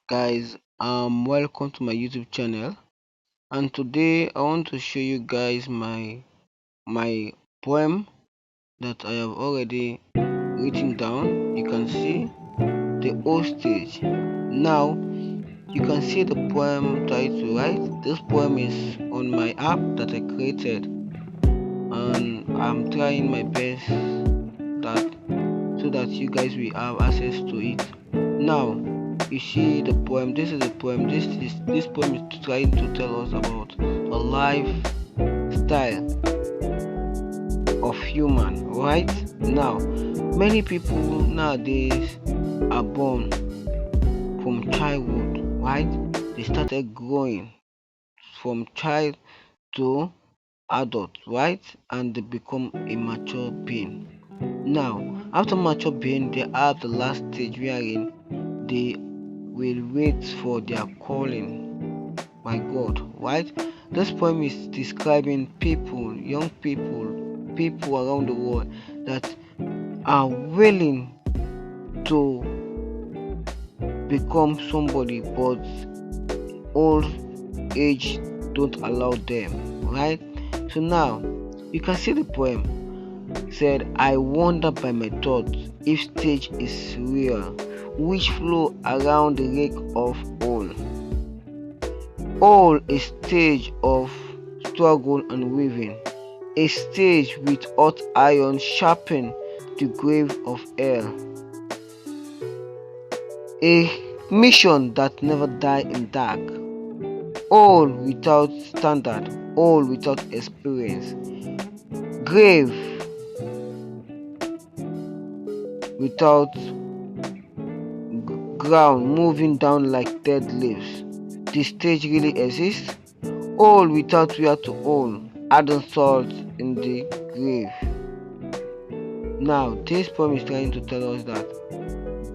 Guys, welcome to my YouTube channel, and today I want to show you guys my poem that I have already written down. You can see the whole stage. Now you can see the poem title, right? This poem is on my app that I created, and I'm trying my best that so that you guys will have access to it. Now you see the poem. This is the poem. This poem is trying to tell us about a lifestyle of human. Right now, many people nowadays are born from childhood. Right, they started growing from child to adult. Right, and they become a mature being. Now, after mature being, they have the last stage wherein they will wait for their calling by God, right? This poem is describing people, young people around the world that are willing to become somebody, but old age don't allow them, right? So now you can see the poem said, I wonder by my thoughts if stage is real, which flow around the lake of all. All a stage of struggle and weaving, a stage with hot iron sharpen the grave of hell, a mission that never die in dark, all without standard, all without experience, grave without ground moving down like dead leaves. The stage really exists, all without where to hold, adding salt in the grave. Now, this poem is trying to tell us that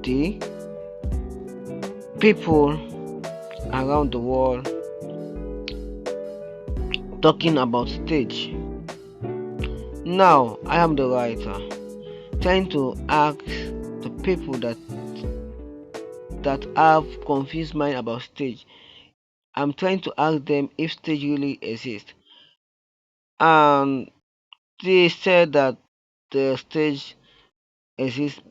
the people around the world talking about stage. Now, I am the writer trying to ask the people that have confused mind about stage. I'm trying to ask them if stage really exists, and they said that the stage exists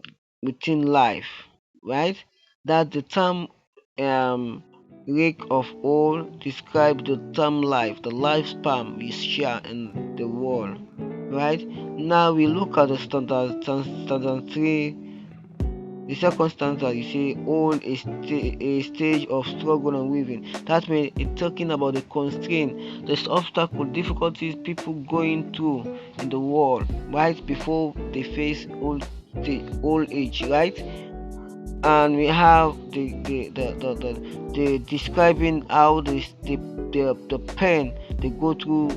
within life, right? That the term rake of all describe the term life, the lifespan we share in the world, right? Now we look at the standard three. The second stanza, you say, all a stage of struggle and weaving. That means it's talking about the constraint, the obstacle, difficulties people going through in the world, right, before they face old age, right? And we have the describing how the pain they go through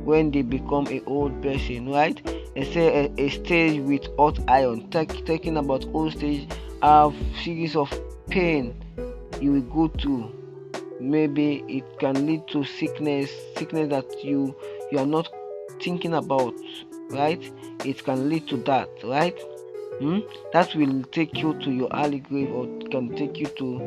when they become a old person, right? They say a stage with hot iron, talking about old stage, have series of pain you will go through. Maybe it can lead to sickness that you are not thinking about, right? It can lead to that, right? That will take you to your early grave, or can take you to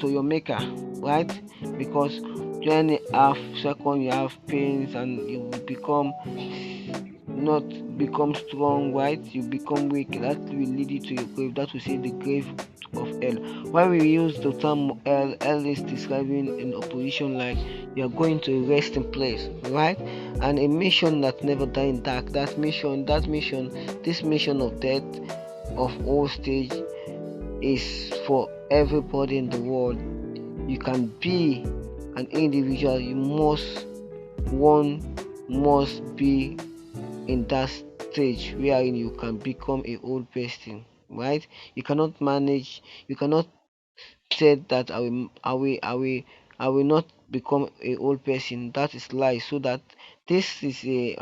your maker, right? Because 2.5 seconds you have pains and you become not become strong, right? You become weak. That will lead you to your grave. That will say the grave of hell. Why we use the term hell is describing an opposition, like you are going to a resting place, right? And a mission that never die in dark. This mission of death of all stage is for everybody in the world. You can be an individual, one must be in that stage wherein you can become a old person, right? You cannot say that I will not become a old person. That is lie. So that this is a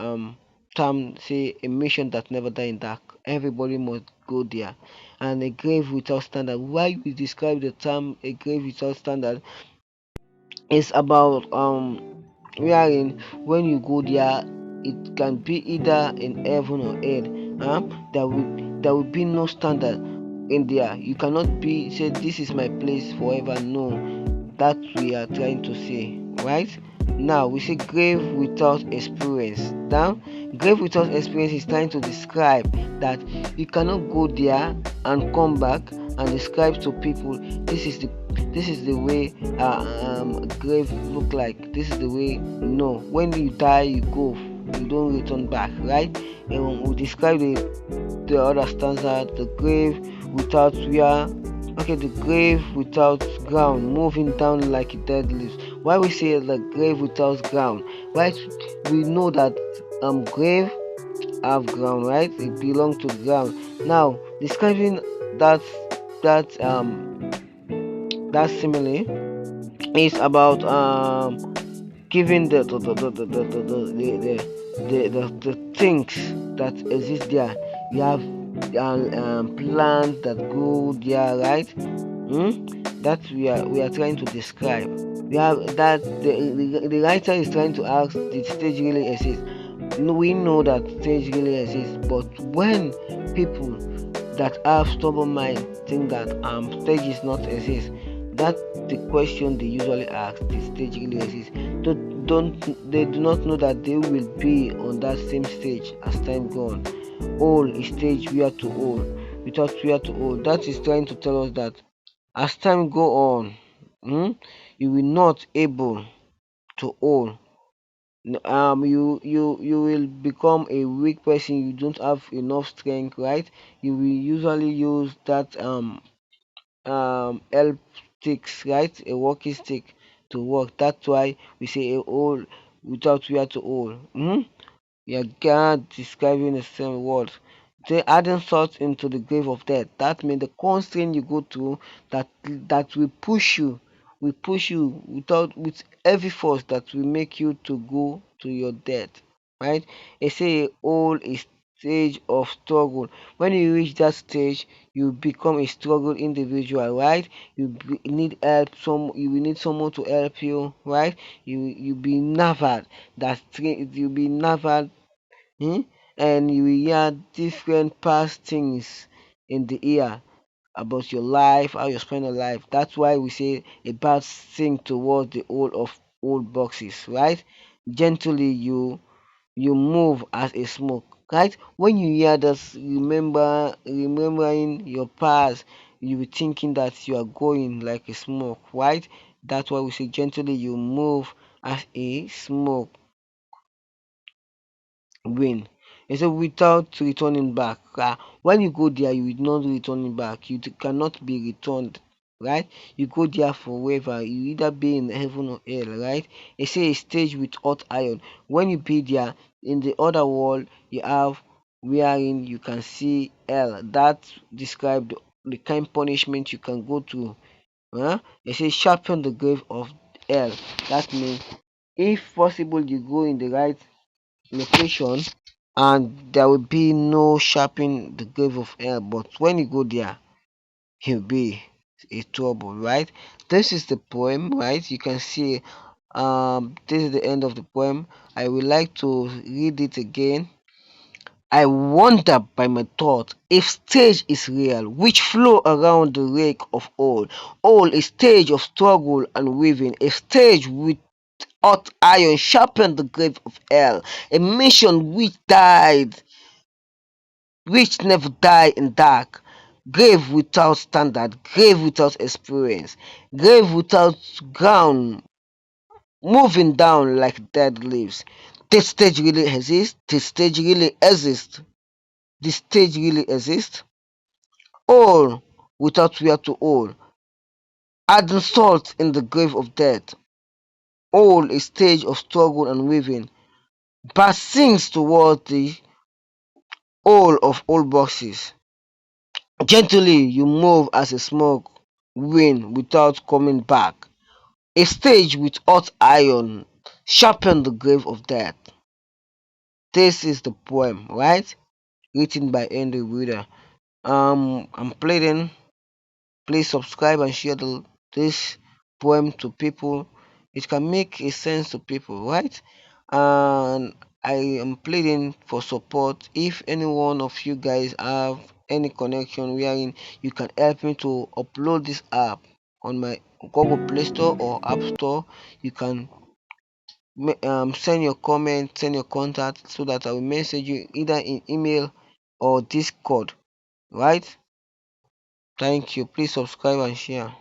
term, say a mission that never die in dark. Everybody must go there. And a grave without standard. Why we describe the term a grave without standard is about wherein when you go there, it can be either in heaven or hell. There will be no standard. in there. You cannot be say this is my place forever. No, that we are trying to say, right? Now we say grave without experience. Now, grave without experience is trying to describe that you cannot go there and come back and describe to people this is the way grave look like. This is the way. No, when you die, you go. You don't return back, right? And we describe the other stanza, the grave without where. Okay, the grave without ground, moving down like a dead leaf. Why we say the grave without ground? Right? We know that grave have ground, right? It belong to ground. Now, describing that that that simile is about giving the things that exist there. You have plants that grow there, right? That we are trying to describe. We have that the writer is trying to ask, did stage really exist? We know that stage really exists, but when people that have stubborn mind think that stages not exist, that's the question they usually ask: did stage really exist? Don't they do not know that they will be on that same stage as time gone. All is stage where to all, without where to all. That is trying to tell us that as time go on, you will not able to all. You will become a weak person. You don't have enough strength, right? You will usually use that help sticks, right? A walking stick to walk. That's why we say a hole without where to hole. You're God describing the same word. They adding salt into the grave of death. That means the constraint you go through, that will push you without with every force that will make you to go to your death. Right? They say all is stage of struggle. When you reach that stage, you become a struggle individual, right? Need help. You will need someone to help you, right? You be nervous. You be nervous. Hmm? And you will hear different past things in the ear about your life, how you spend your life. That's why we say a bird sing towards the whole of old boxes, right? Gently you move as a smoke, right? When you hear this, remembering your past, you be thinking that you are going like a smoke, right? That's why we say gently you move as a smoke win. He said without returning back. When you go there, you will not returning back. Cannot be returned. Right? You go there forever. You either be in heaven or hell. Right? He say a stage with hot iron. When you be there, in the other world, you have wherein you can see hell. That describe the kind punishment you can go to. They say sharpen the grave of hell. That means if possible you go in the right location and there will be no sharpening the grave of hell, but when you go there he'll be a trouble, right? This is the poem, right? You can see this is the end of the poem. I would like to read it again. I wonder by my thought if stage is real, which flow around the rake of all a stage of struggle and weaving, a stage with hot iron sharpened the grave of hell, a mission which never died in dark, grave without standard, grave without experience, grave without ground, moving down like dead leaves. This stage really exists. This stage really exists. This stage really exists. All without where to all, adding salt in the grave of death. All a stage of struggle and weaving, but sings toward the all of old boxes. Gently you move as a smoke wind without coming back. A stage with hot iron sharpen the grave of death. This is the poem, right? Written by Henry Wheeler. I'm pleading, please subscribe and share this poem to people. It can make a sense to people, right? and I am pleading for support. If any one of you guys have any connection wherein you can help me to upload this app on my Google Play Store or App Store, you can send your comment, send your contact so that I will message you either in email or Discord. Right? Thank you. Please subscribe and share.